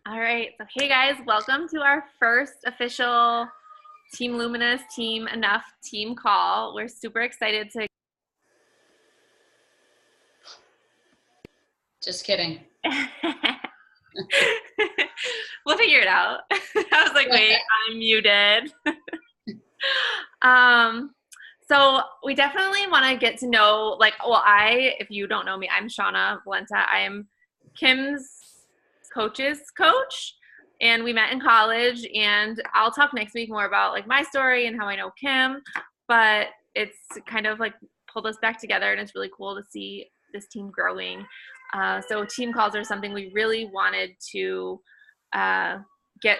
All right. So, hey guys, welcome to our first official Team Luminous, Team Enough team call. We're super excited to. Just kidding. We'll figure it out. I was like, wait, I'm muted. So we definitely want to get to know, if you don't know me, I'm Shauna Valenta. I am Kim's coach's coach, and we met in college, and I'll talk next week more about like my story and how I know Kim, but it's kind of like pulled us back together, and it's really cool to see this team growing. So team calls are something we really wanted to get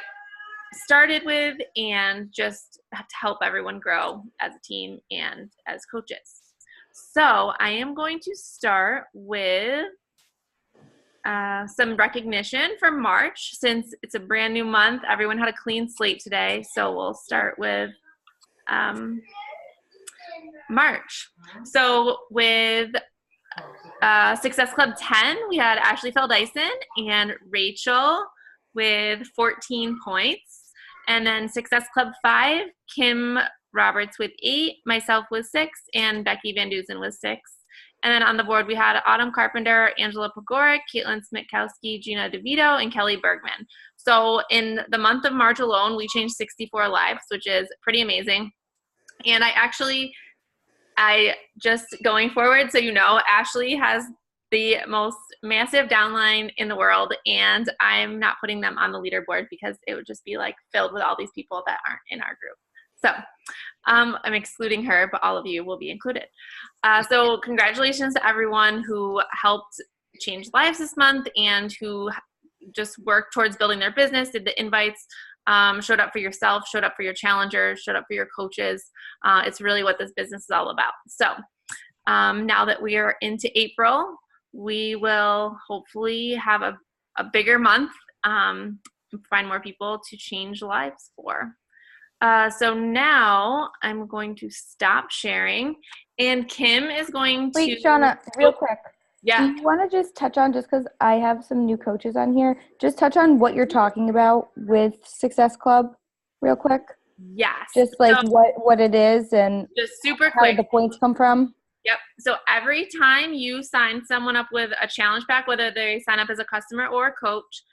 started with and just have to help everyone grow as a team and as coaches. So I am going to start with some recognition for March. Since it's a brand new month, everyone had a clean slate today. So we'll start with March. So with Success Club 10, we had Ashley Feldyson and Rachel with 14 points. And then Success Club 5, Kim Roberts with 8, myself with 6, and Becky Van Dusen with 6. And then on the board, we had Autumn Carpenter, Angela Pogoric, Caitlin Smitkowski, Gina DeVito, and Kelly Bergman. So in the month of March alone, we changed 64 lives, which is pretty amazing. And I just going forward, so you know, Ashley has the most massive downline in the world, and I'm not putting them on the leaderboard because it would just be like filled with all these people that aren't in our group. So I'm excluding her, but all of you will be included. So congratulations to everyone who helped change lives this month and who just worked towards building their business, did the invites, showed up for yourself, showed up for your challengers, showed up for your coaches. It's really what this business is all about. So now that we are into April, we will hopefully have a bigger month and find more people to change lives for. So now I'm going to stop sharing, and Kim is going to... Wait, Shauna, real quick. Yeah. Do you want to just touch on, just because I have some new coaches on here, just touch on what you're talking about with Success Club real quick? Yes. Just like what it is and just super how quick. The points come from? Yep. So every time you sign someone up with a challenge pack, whether they sign up as a customer or a coach,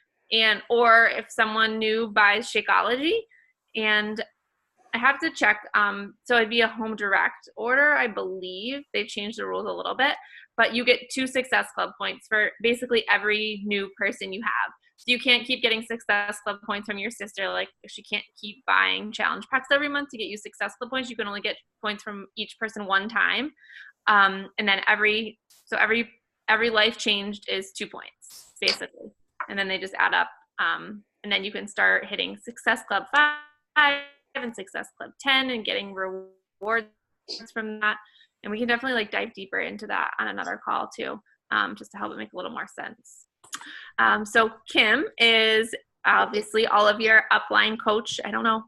or if someone new buys Shakeology, and I have to check, so it'd be a home direct order, I believe. They've changed the rules a little bit, but you get 2 Success Club points for basically every new person you have. So you can't keep getting Success Club points from your sister. Like, she can't keep buying challenge packs every month to get you Success Club points. You can only get points from each person one time. And then every life changed is 2 points, basically. And then they just add up. And then you can start hitting Success Club 5 and Success Club 10 and getting rewards from that. And we can definitely like dive deeper into that on another call too, just to help it make a little more sense. So Kim is obviously all of your upline coach. I don't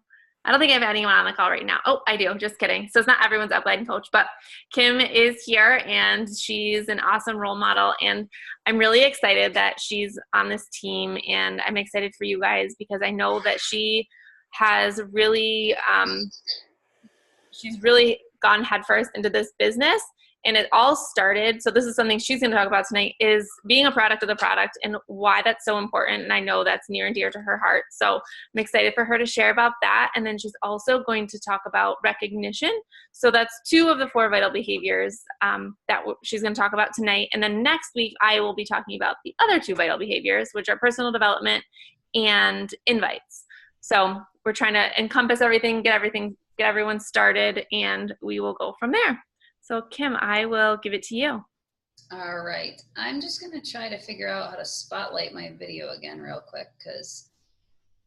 think I have anyone on the call right now. Oh, I do. Just kidding. So it's not everyone's upline coach, but Kim is here, and she's an awesome role model. And I'm really excited that she's on this team, and I'm excited for you guys because I know that she has really, she's really gone headfirst into this business. And it all started, so this is something she's going to talk about tonight, is being a product of the product and why that's so important. And I know that's near and dear to her heart. So I'm excited for her to share about that. And then she's also going to talk about recognition. So that's 2 of the 4 vital behaviors that she's going to talk about tonight. And then next week, I will be talking about the other 2 vital behaviors, which are personal development and invites. So we're trying to encompass everything, get everyone started, and we will go from there. So Kim, I will give it to you. All right. I'm just going to try to figure out how to spotlight my video again real quick because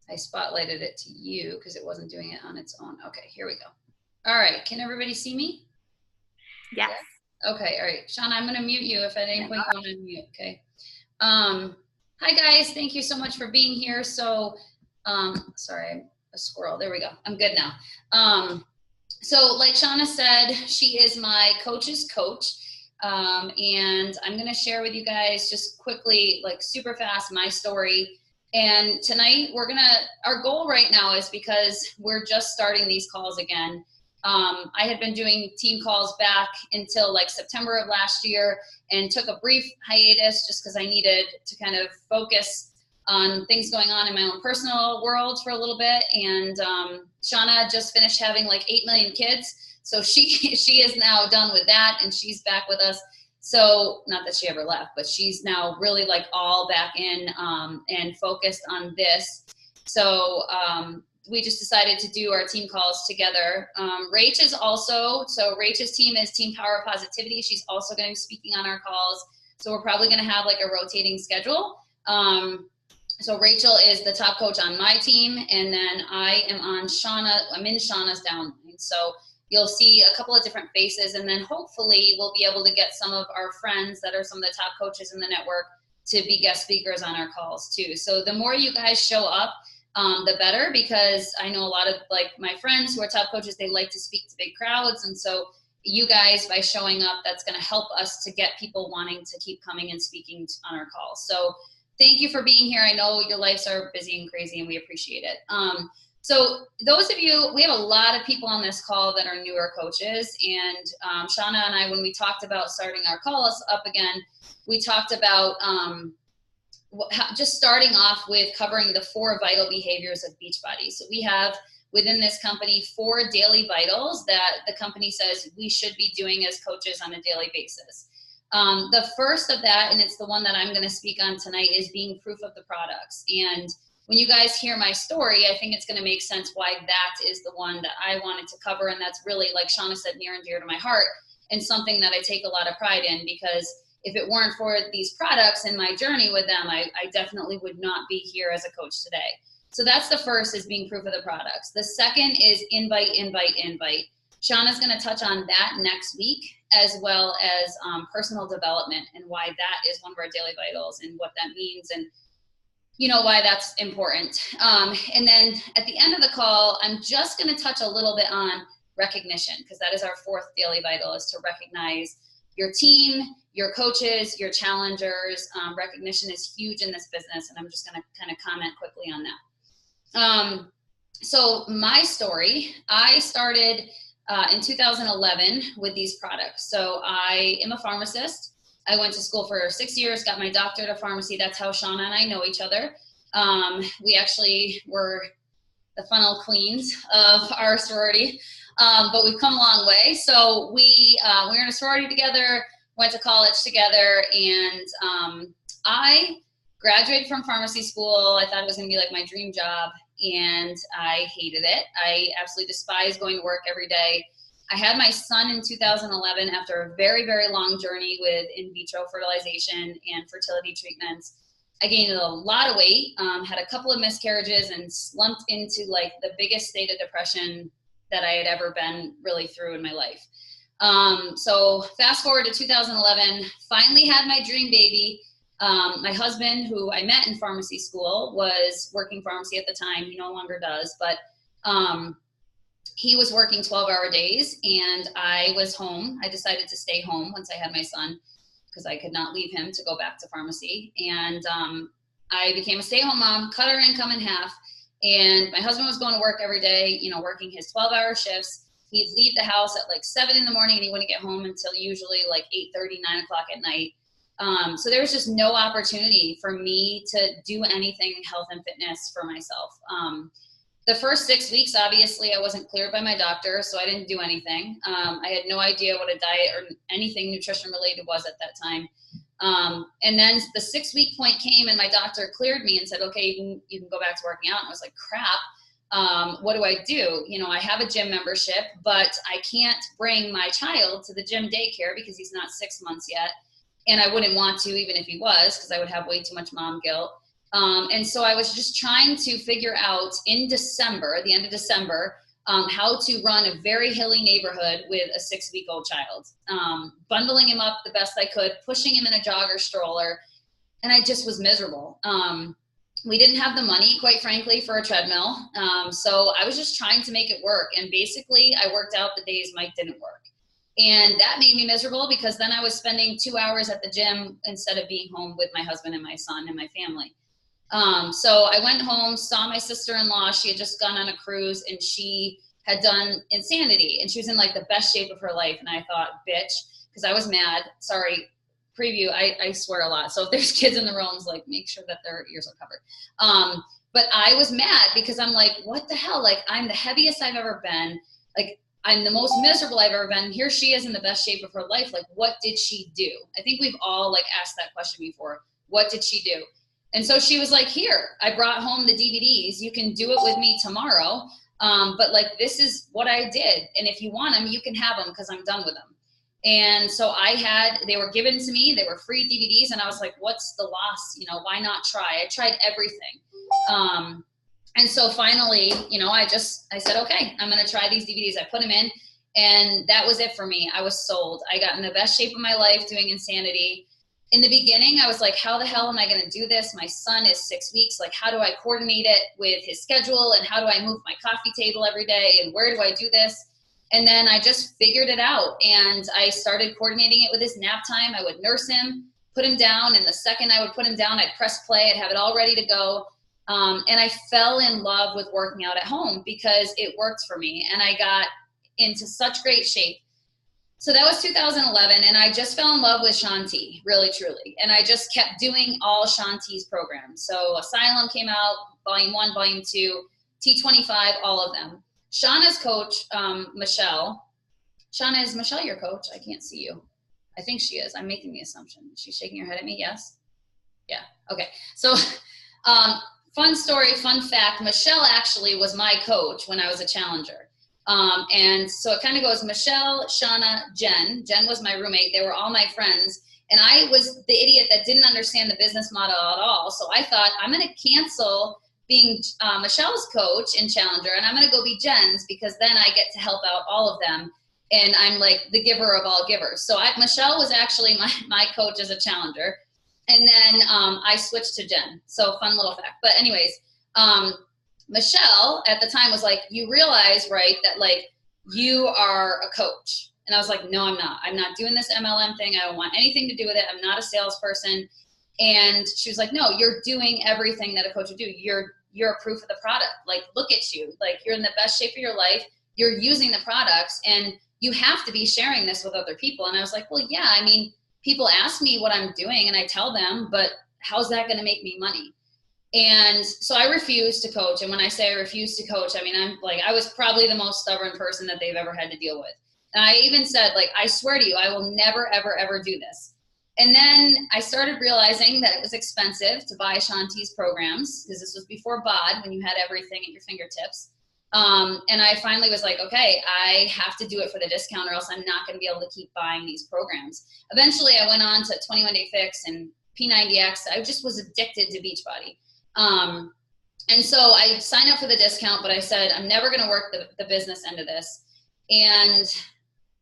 I spotlighted it to you because it wasn't doing it on its own. Okay, here we go. All right. Can everybody see me? Yes. Yeah? Okay. All right. Shauna, I'm going to mute you if at any point you want to mute. Okay. Hi, guys. Thank you so much for being here. So, sorry, I'm a squirrel. There we go. I'm good now. So like Shauna said, she is my coach's coach. And I'm going to share with you guys just quickly, like super fast, my story And tonight our goal right now is, because we're just starting these calls again. I had been doing team calls back until like September of last year and took a brief hiatus just because I needed to kind of focus on things going on in my own personal world for a little bit. And Shauna just finished having like 8 million kids. So she is now done with that, and she's back with us. So not that she ever left, but she's now really like all back in and focused on this. So we just decided to do our team calls together. Rach is also, so Rach's team is Team Power Positivity. She's also going to be speaking on our calls. So we're probably going to have like a rotating schedule. So Rachel is the top coach on my team, and then I'm in Shauna's downline. So you'll see a couple of different faces, and then hopefully we'll be able to get some of our friends that are some of the top coaches in the network to be guest speakers on our calls too. So the more you guys show up, the better, because I know a lot of like my friends who are top coaches, they like to speak to big crowds. And so you guys, by showing up, that's going to help us to get people wanting to keep coming and speaking on our calls. So thank you for being here. I know your lives are busy and crazy, and we appreciate it. So those of you, we have a lot of people on this call that are newer coaches, and Shauna and I, when we talked about starting our calls up again, we talked about just starting off with covering the 4 vital behaviors of Beachbody. So we have within this company 4 daily vitals that the company says we should be doing as coaches on a daily basis. The first of that, and it's the one that I'm going to speak on tonight, is being proof of the products. And when you guys hear my story, I think it's going to make sense why that is the one that I wanted to cover. And that's really, like Shauna said, near and dear to my heart, and something that I take a lot of pride in, because if it weren't for these products and my journey with them, I definitely would not be here as a coach today. So that's the first, is being proof of the products. The second is invite, invite, invite. Shauna's going to touch on that next week, as well as personal development and why that is one of our daily vitals and what that means, and you know why that's important. And then at the end of the call, I'm just going to touch a little bit on recognition, because that is our 4th daily vital, is to recognize your team, your coaches, your challengers. Recognition is huge in this business, and I'm just going to kind of comment quickly on that. So my story, I started in 2011 with these products. So I am a pharmacist. I went to school for 6 years, got my doctorate of pharmacy. That's how Shauna and I know each other. We actually were the funnel queens of our sorority, but we've come a long way. So we were in a sorority together, went to college together, and I graduated from pharmacy school. I thought it was going to be like my dream job, and I hated it. I absolutely despised going to work every day. I had my son in 2011 after a very, very long journey with in vitro fertilization and fertility treatments. I gained a lot of weight, had a couple of miscarriages, and slumped into like the biggest state of depression that I had ever been really through in my life. So fast forward to 2011, finally had my dream baby. My husband, who I met in pharmacy school, was working pharmacy at the time. He no longer does, but he was working 12-hour days, and I was home. I decided to stay home once I had my son, because I could not leave him to go back to pharmacy. And I became a stay-at-home mom, cut our income in half. And my husband was going to work every day, you know, working his 12-hour shifts. He'd leave the house at like 7 in the morning, and he wouldn't get home until usually like 8:30, 9 o'clock at night. So there was just no opportunity for me to do anything health and fitness for myself. The first 6 weeks, obviously, I wasn't cleared by my doctor, so I didn't do anything. I had no idea what a diet or anything nutrition related was at that time. And then the 6-week point came, and my doctor cleared me and said, okay, you can go back to working out. And I was like, crap, what do I do? You know, I have a gym membership, but I can't bring my child to the gym daycare because he's not 6 months yet. And I wouldn't want to, even if he was, because I would have way too much mom guilt. And so I was just trying to figure out in December, the end of December, how to run a very hilly neighborhood with a 6-week-old child, bundling him up the best I could, pushing him in a jogger stroller. And I just was miserable. We didn't have the money, quite frankly, for a treadmill. So I was just trying to make it work. And basically I worked out the days Mike didn't work. And that made me miserable, because then I was spending 2 hours at the gym instead of being home with my husband and my son and my family. So I went home, saw my sister-in-law. She had just gone on a cruise and she had done Insanity and she was in like the best shape of her life. And I thought, bitch, because I was mad. Sorry, preview, I swear a lot. So if there's kids in the rooms, like make sure that their ears are covered. But I was mad because I'm like, what the hell? Like I'm the heaviest I've ever been. Like I'm the most miserable I've ever been. Here she is in the best shape of her life. Like what did she do? I think we've all like asked that question before. What did she do? And so she was like, here, I brought home the DVDs. You can do it with me tomorrow. But like, this is what I did. And if you want them, you can have them because I'm done with them. And so they were given to me. They were free DVDs. And I was like, what's the loss? You know, why not try? I tried everything. And so finally, you know, I said, okay, I'm going to try these DVDs. I put them in and that was it for me. I was sold. I got in the best shape of my life doing Insanity. In the beginning, I was like, how the hell am I going to do this? My son is 6 weeks. Like, how do I coordinate it with his schedule? And how do I move my coffee table every day? And where do I do this? And then I just figured it out. And I started coordinating it with his nap time. I would nurse him, put him down. And the second I would put him down, I'd press play. I'd have it all ready to go. And I fell in love with working out at home because it worked for me. And I got into such great shape. So that was 2011, and I just fell in love with Shanti, really, truly. And I just kept doing all Shanti's programs. So Asylum came out, Volume 1, Volume 2, T25, all of them. Shauna's coach, Michelle. Shauna, is Michelle your coach? I can't see you. I think she is. I'm making the assumption. She's shaking her head at me, yes? Yeah, okay. So fun story, fun fact, Michelle actually was my coach when I was a challenger. And so it kind of goes Michelle, Shauna, Jen. Jen was my roommate. They were all my friends. And I was the idiot that didn't understand the business model at all. So I thought, I'm going to cancel being Michelle's coach and challenger, and I'm going to go be Jen's because then I get to help out all of them. And I'm like the giver of all givers. So Michelle was actually my coach as a challenger. And then I switched to Jen. So fun little fact. But anyways, Michelle at the time was like, you realize, right, that like you are a coach. And I was like, no, I'm not. I'm not doing this MLM thing. I don't want anything to do with it. I'm not a salesperson. And she was like, no, you're doing everything that a coach would do. You're a proof of the product. Like, look at you. Like, you're in the best shape of your life. You're using the products and you have to be sharing this with other people. And I was like, well, yeah, I mean, people ask me what I'm doing and I tell them, but how's that going to make me money? And so I refused to coach. And when I say I refused to coach, I mean, I was probably the most stubborn person that they've ever had to deal with. And I even said, like, I swear to you, I will never, ever, ever do this. And then I started realizing that it was expensive to buy Shanti's programs because this was before BOD when you had everything at your fingertips. And I finally was like, okay, I have to do it for the discount or else I'm not going to be able to keep buying these programs. Eventually I went on to 21 Day Fix and P90X. I just was addicted to Beachbody. And so I signed up for the discount, but I said, I'm never going to work the business end of this. And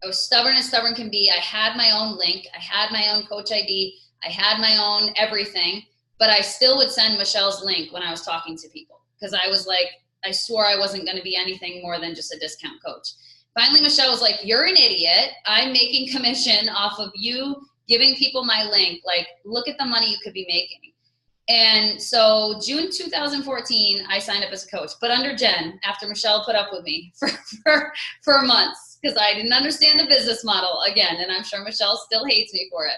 I was stubborn as stubborn can be. I had my own link. I had my own coach ID. I had my own everything, but I still would send Michelle's link when I was talking to people because I was like, I swore I wasn't going to be anything more than just a discount coach. Finally, Michelle was like, you're an idiot. I'm making commission off of you giving people my link. Like, look at the money you could be making. And so June 2014, I signed up as a coach, but under Jen, after Michelle put up with me for months, because I didn't understand the business model again, and I'm sure Michelle still hates me for it.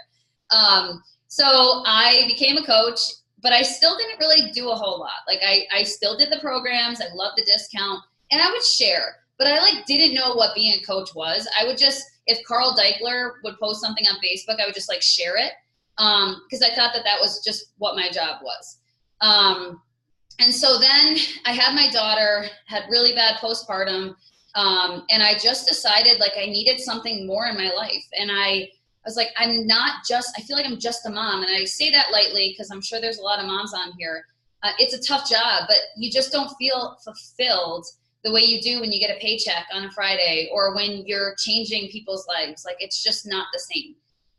So I became a coach, but I still didn't really do a whole lot. Like I still did the programs, I loved the discount, and I would share, but I like didn't know what being a coach was. I would just, if Carl Deichler would post something on Facebook, I would just like share it. Because I thought that was just what my job was. And so then I had my daughter, had really bad postpartum, and I just decided like I needed something more in my life. And I was like, I feel like I'm just a mom. And I say that lightly because I'm sure there's a lot of moms on here. It's a tough job, but you just don't feel fulfilled the way you do when you get a paycheck on a Friday or when you're changing people's lives. Like, it's just not the same.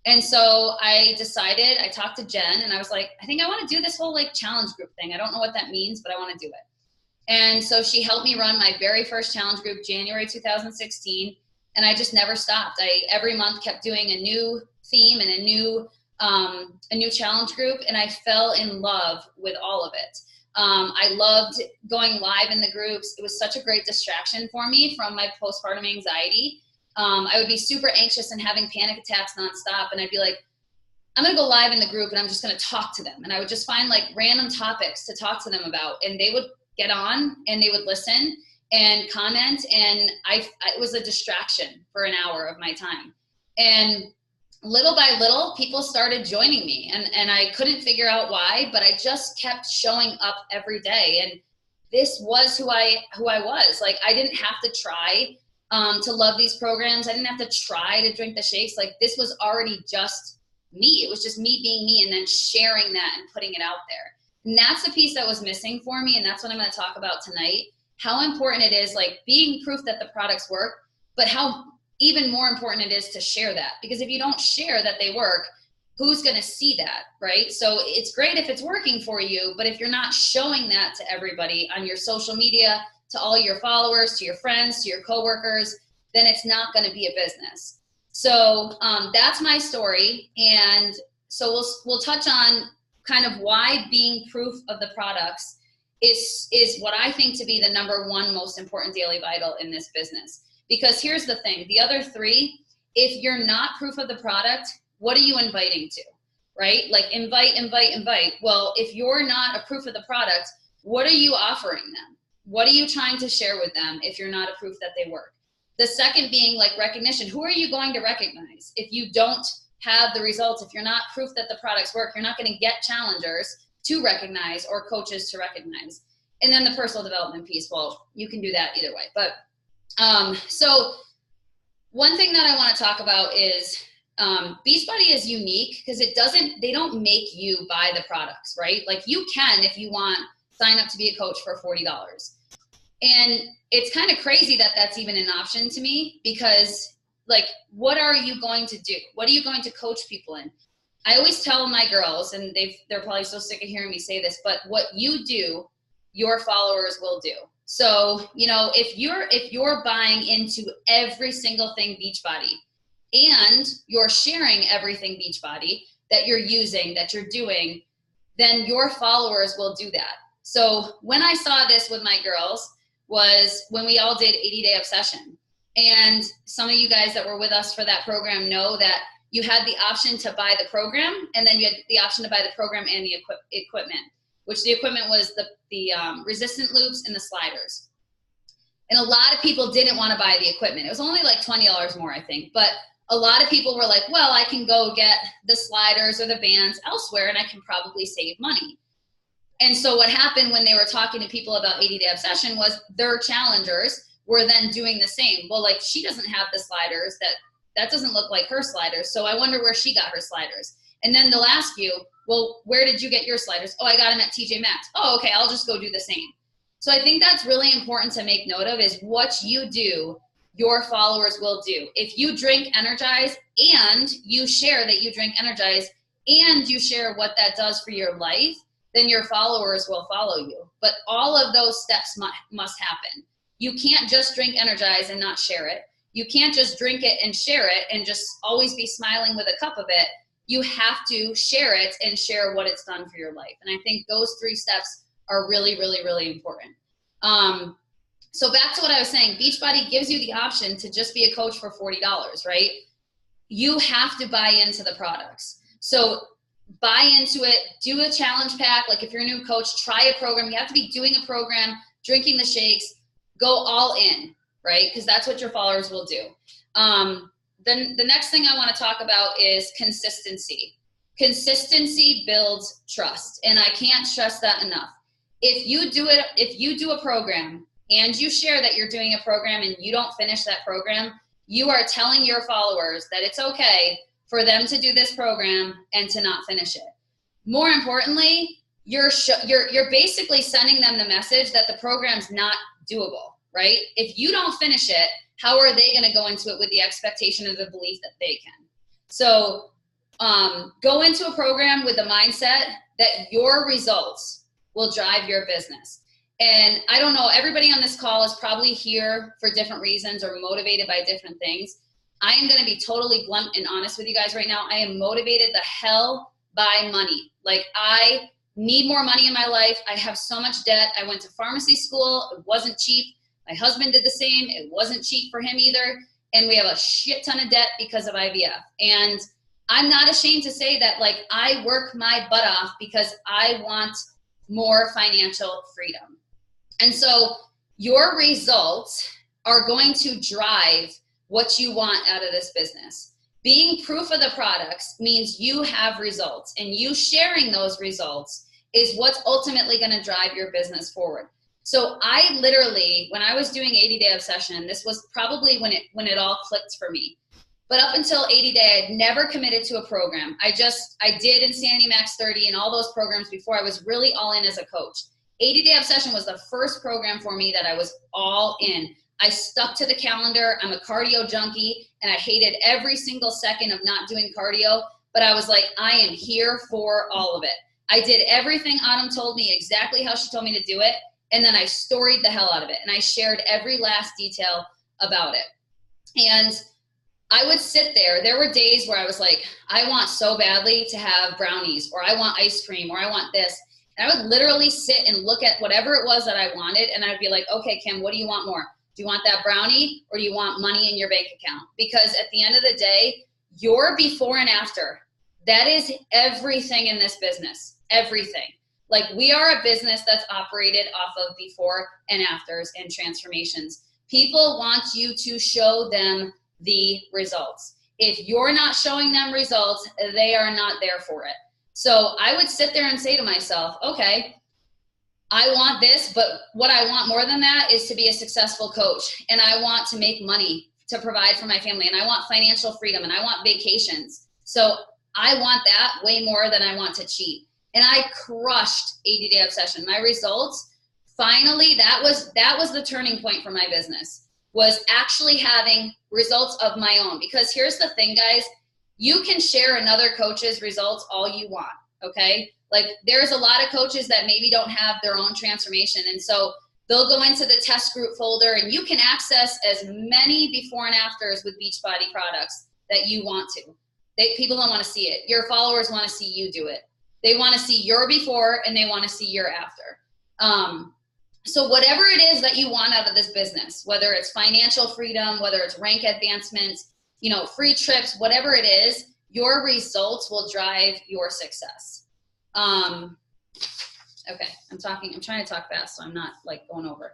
And so I decided, I talked to Jen and I was like, I think I want to do this whole like challenge group thing. I don't know what that means, but I want to do it. And so she helped me run my very first challenge group, January 2016. And I just never stopped. I every month kept doing a new theme and a new a new challenge group, and I fell in love with all of it. I loved going live in the groups. It was such a great distraction for me from my postpartum anxiety. I would be super anxious and having panic attacks nonstop, and I'd be like, I'm going to go live in the group and I'm just going to talk to them. And I would just find like random topics to talk to them about, and they would get on and they would listen and comment. And it was a distraction for an hour of my time. And little by little, people started joining me, and I couldn't figure out why, but I just kept showing up every day. And this was who I was. Like, I didn't have to try to love these programs. I didn't have to try to drink the shakes. Like, this was already just me. It was just me being me, and then sharing that and putting it out there. And that's the piece that was missing for me. And that's what I'm going to talk about tonight. How important it is, like, being proof that the products work, but how even more important it is to share that. Because if you don't share that they work, who's going to see that, right? So it's great if it's working for you, but if you're not showing that to everybody on your social media, to all your followers, to your friends, to your coworkers, then it's not going to be a business. So that's my story. And so we'll touch on kind of why being proof of the products is what I think to be the number one most important daily vital in this business. Because here's the thing, the other three, if you're not proof of the product, what are you inviting to, right? Like, invite. Well, if you're not a proof of the product, what are you offering them? What are you trying to share with them if you're not a proof that they work? The second being, like, recognition. Who are you going to recognize? If you don't have the results, if you're not proof that the products work, you're not going to get challengers to recognize or coaches to recognize. And then the personal development piece, well, you can do that either way. But so one thing that I want to talk about is Beachbody is unique because they don't make you buy the products, right? Like, you can, if you want, sign up to be a coach for $40. And it's kind of crazy that that's even an option to me, because, like, what are you going to do? What are you going to coach people in? I always tell my girls, and they're probably so sick of hearing me say this, but what you do, your followers will do. So, you know, if you're buying into every single thing Beachbody, and you're sharing everything Beachbody that you're using, that you're doing, then your followers will do that. So when I saw this with my girls was when we all did 80-Day Obsession. And some of you guys that were with us for that program know that you had the option to buy the program, and then you had the option to buy the program and the equipment, which the equipment was the resistant loops and the sliders. And a lot of people didn't want to buy the equipment. It was only like $20 more, I think. But a lot of people were like, well, I can go get the sliders or the bands elsewhere, and I can probably save money. And so what happened when they were talking to people about 80-Day Obsession was their challengers were then doing the same. Well, like, she doesn't have the sliders. That doesn't look like her sliders. So I wonder where she got her sliders. And then they'll ask you, well, where did you get your sliders? Oh, I got them at TJ Maxx. Oh, okay, I'll just go do the same. So I think that's really important to make note of, is what you do, your followers will do. If you drink Energize and you share that you drink Energize and you share what that does for your life, then your followers will follow you. But all of those steps must happen. You can't just drink Energize and not share it. You can't just drink it and share it and just always be smiling with a cup of it. You have to share it and share what it's done for your life. And I think those three steps are really, really, really important. So back to what I was saying, Beachbody gives you the option to just be a coach for $40, right? You have to buy into the products. So buy into it, do a challenge pack. Like, if you're a new coach, try a program. You have to be doing a program, drinking the shakes, go all in, right? Because that's what your followers will do. Then the next thing I want to talk about is consistency. Consistency builds trust, and I can't stress that enough. If you do a program and you share that you're doing a program and you don't finish that program, you are telling your followers that it's okay for them to do this program and to not finish it. More importantly, you're basically sending them the message that the program's not doable, right? If you don't finish it, how are they going to go into it with the expectation or the belief that they can? So go into a program with the mindset that your results will drive your business. And I don't know, everybody on this call is probably here for different reasons or motivated by different things. I am going to be totally blunt and honest with you guys right now. I am motivated the hell by money. Like, I need more money in my life. I have so much debt. I went to pharmacy school. It wasn't cheap. My husband did the same. It wasn't cheap for him either. And we have a shit ton of debt because of IVF. And I'm not ashamed to say that, like, I work my butt off because I want more financial freedom. And so your results are going to drive what you want out of this business. Being proof of the products means you have results, and you sharing those results is what's ultimately going to drive your business forward. So I literally, when I was doing 80-day obsession, this was probably when it all clicked for me. But up until 80-day, I'd never committed to a program. I did Insanity Max 30 and all those programs before I was really all in as a coach. 80-day obsession was the first program for me that I was all in. I stuck to the calendar. I'm a cardio junkie, and I hated every single second of not doing cardio, but I was like, I am here for all of it. I did everything Autumn told me, exactly how she told me to do it, and then I storied the hell out of it, and I shared every last detail about it. And I would sit there. There were days where I was like, I want so badly to have brownies, or I want ice cream, or I want this. And I would literally sit and look at whatever it was that I wanted, and I'd be like, okay, Kim, what do you want more? Do you want that brownie, or do you want money in your bank account? Because at the end of the day, your before and after, that is everything in this business, everything. Like, we are a business that's operated off of before and afters and transformations. People want you to show them the results. If you're not showing them results, they are not there for it. So I would sit there and say to myself, okay, I want this, but what I want more than that is to be a successful coach, and I want to make money to provide for my family, and I want financial freedom, and I want vacations. So I want that way more than I want to cheat. And I crushed 80-day obsession. My results, finally, that was the turning point for my business, was actually having results of my own. Because here's the thing, guys, you can share another coach's results all you want, okay? Like, there's a lot of coaches that maybe don't have their own transformation, and so they'll go into the test group folder, and you can access as many before and afters with Beachbody products that you want to. People don't want to see it. Your followers want to see you do it. They want to see your before, and they want to see your after. So whatever it is that you want out of this business, whether it's financial freedom, whether it's rank advancements, free trips, whatever it is, your results will drive your success. Okay, I'm trying to talk fast, so I'm not like going over.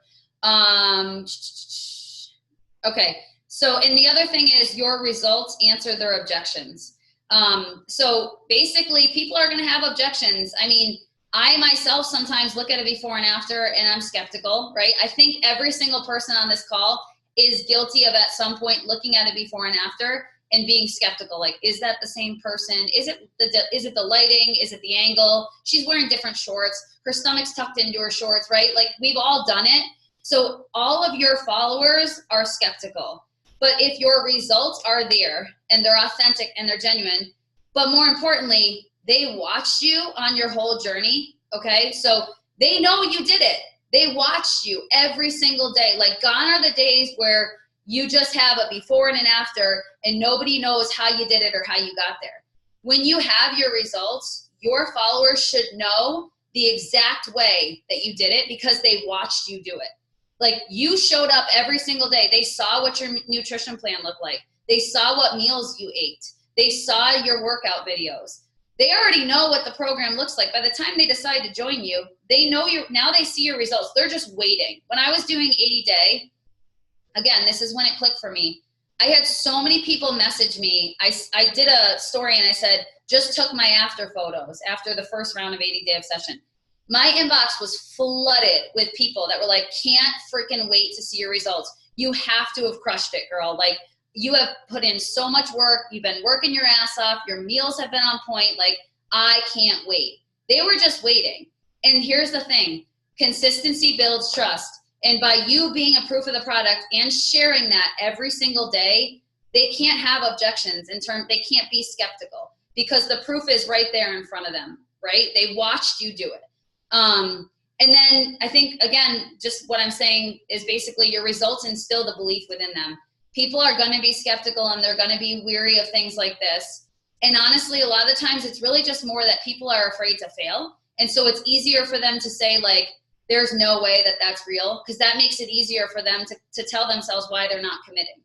Okay, so, and the other thing is your results answer their objections. So basically people are going to have objections. I mean, I myself sometimes look at a before and after and I'm skeptical, right? I think every single person on this call is guilty of at some point looking at a before and after and being skeptical. Like, is that the same person? Is it the lighting? Is it the angle? She's wearing different shorts. Her stomach's tucked into her shorts, right? Like, we've all done it. So all of your followers are skeptical. But if your results are there and they're authentic and they're genuine, but more importantly, they watched you on your whole journey, okay? So they know you did it. They watched you every single day. Like, gone are the days where you just have a before and an after and nobody knows how you did it or how you got there. When you have your results, your followers should know the exact way that you did it because they watched you do it. Like, you showed up every single day. They saw what your nutrition plan looked like. They saw what meals you ate. They saw your workout videos. They already know what the program looks like. By the time they decide to join you, they know now they see your results. They're just waiting. When I was doing 80-day, again, this is when it clicked for me. I had so many people message me. I did a story and I said, just took my after photos after the first round of 80-day obsession. My inbox was flooded with people that were like, can't freaking wait to see your results. You have to have crushed it, girl. Like, you have put in so much work. You've been working your ass off. Your meals have been on point. Like, I can't wait. They were just waiting. And here's the thing. Consistency builds trust. And by you being a proof of the product and sharing that every single day, they can't have objections they can't be skeptical because the proof is right there in front of them, right? They watched you do it. And then I think, again, just what I'm saying is basically your results instill the belief within them. People are going to be skeptical and they're going to be weary of things like this. And honestly, a lot of the times it's really just more that people are afraid to fail. And so it's easier for them to say, like, there's no way that that's real, because that makes it easier for them to tell themselves why they're not committing.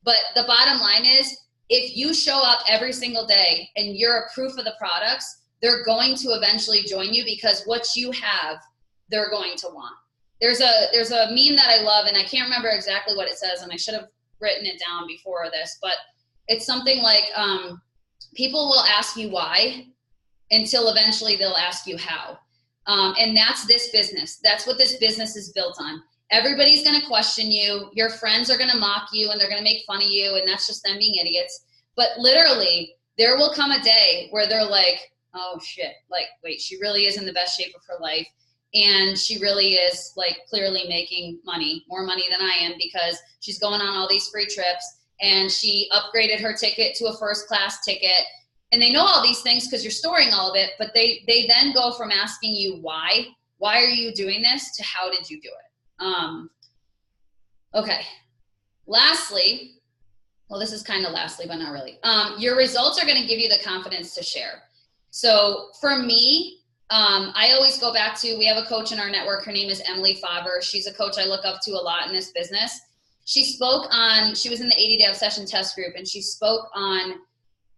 But the bottom line is, if you show up every single day and you're a proof of the products, they're going to eventually join you, because what you have, they're going to want. There's a meme that I love, and I can't remember exactly what it says, and I should have written it down before this, but it's something like, people will ask you why until eventually they'll ask you how. And that's this business. That's what this business is built on. Everybody's going to question you. Your friends are going to mock you, and they're going to make fun of you, and that's just them being idiots. But literally, there will come a day where they're like, oh shit, like, wait, she really is in the best shape of her life. And she really is, like, clearly making money, more money than I am, because she's going on all these free trips, and she upgraded her ticket to a first class ticket. And they know all these things because you're storing all of it, but they then go from asking you why are you doing this, to how did you do it? Okay. Lastly, well, this is kind of lastly, but not really. Your results are going to give you the confidence to share. So for me, I always go back to, we have a coach in our network. Her name is Emily Faber. She's a coach I look up to a lot in this business. She was in the 80-day obsession test group, and she spoke on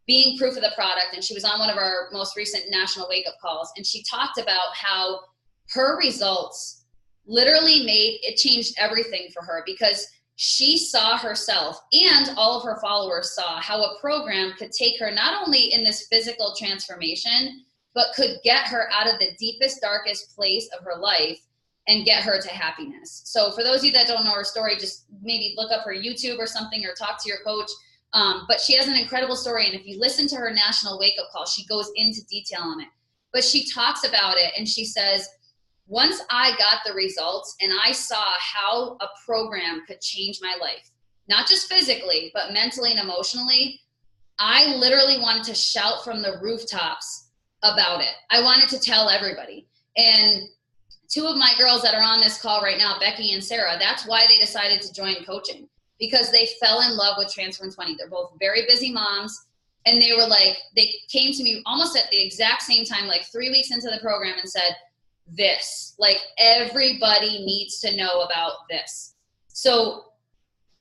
being proof of the product. And she was on one of our most recent national wake-up calls. And she talked about how her results literally changed everything for her, because she saw herself, and all of her followers saw, how a program could take her not only in this physical transformation, but could get her out of the deepest, darkest place of her life and get her to happiness. So for those of you that don't know her story, just maybe look up her YouTube or something, or talk to your coach. But she has an incredible story. And if you listen to her national wake-up call, she goes into detail on it. But she talks about it, and she says, once I got the results and I saw how a program could change my life, not just physically, but mentally and emotionally, I literally wanted to shout from the rooftops about it. I wanted to tell everybody. And two of my girls that are on this call right now, Becky and Sarah, that's why they decided to join coaching, because they fell in love with Transform 20. They're both very busy moms. And they were like, they came to me almost at the exact same time, like 3 weeks into the program, and said, this, like, everybody needs to know about this. So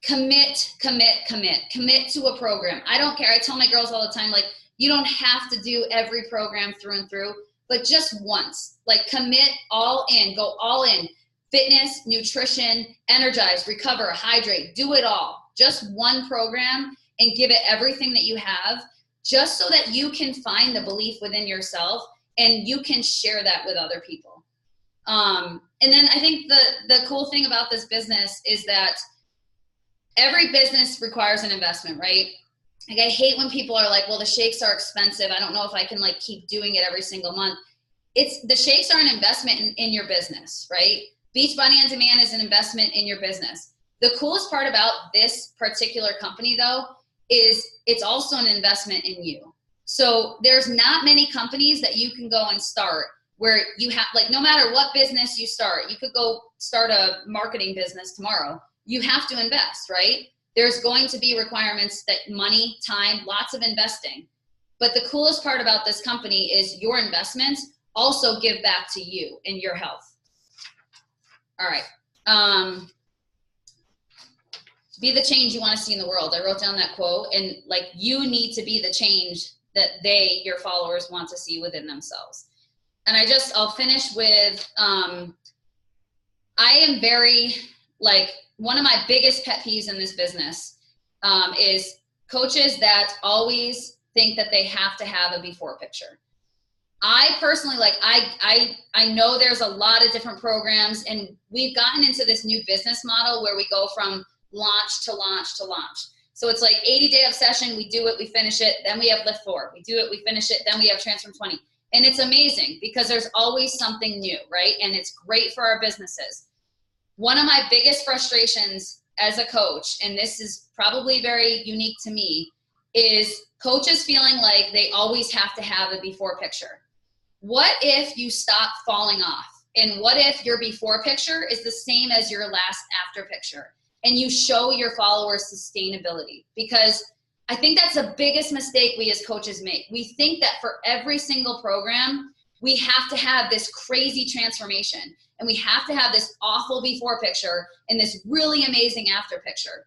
commit to a program. I don't care. I tell my girls all the time, like, you don't have to do every program through and through, but just once, like, commit all in, go all in. Fitness, nutrition, energize, recover, hydrate, do it all. Just one program, and give it everything that you have, just so that you can find the belief within yourself and you can share that with other people. And then I think the cool thing about this business is that every business requires an investment, right? Like, I hate when people are like, well, the shakes are expensive. I don't know if I can, like, keep doing it every single month. The shakes are an investment in your business, right? Beachbody on Demand is an investment in your business. The coolest part about this particular company, though, is it's also an investment in you. So there's not many companies that you can go and start where you have, like, no matter what business you start, you could go start a marketing business tomorrow. You have to invest, right? There's going to be requirements, that money, time, lots of investing. But the coolest part about this company is your investments also give back to you in your health. All right. Be the change you want to see in the world. I wrote down that quote, and, like, you need to be the change that your followers want to see within themselves. And I'll finish with, I am very, like, one of my biggest pet peeves in this business is coaches that always think that they have to have a before picture. I personally, like, I know there's a lot of different programs, and we've gotten into this new business model where we go from launch to launch to launch. So it's like 80-day obsession, we do it, we finish it, then we have Lift 4. We do it, we finish it, then we have Transform 20. And it's amazing because there's always something new, right? And it's great for our businesses. One of my biggest frustrations as a coach, and this is probably very unique to me, is coaches feeling like they always have to have a before picture. What if you stop falling off? And what if your before picture is the same as your last after picture? and you show your followers sustainability, because I think that's the biggest mistake we as coaches make. We think that for every single program, we have to have this crazy transformation, and we have to have this awful before picture and this really amazing after picture.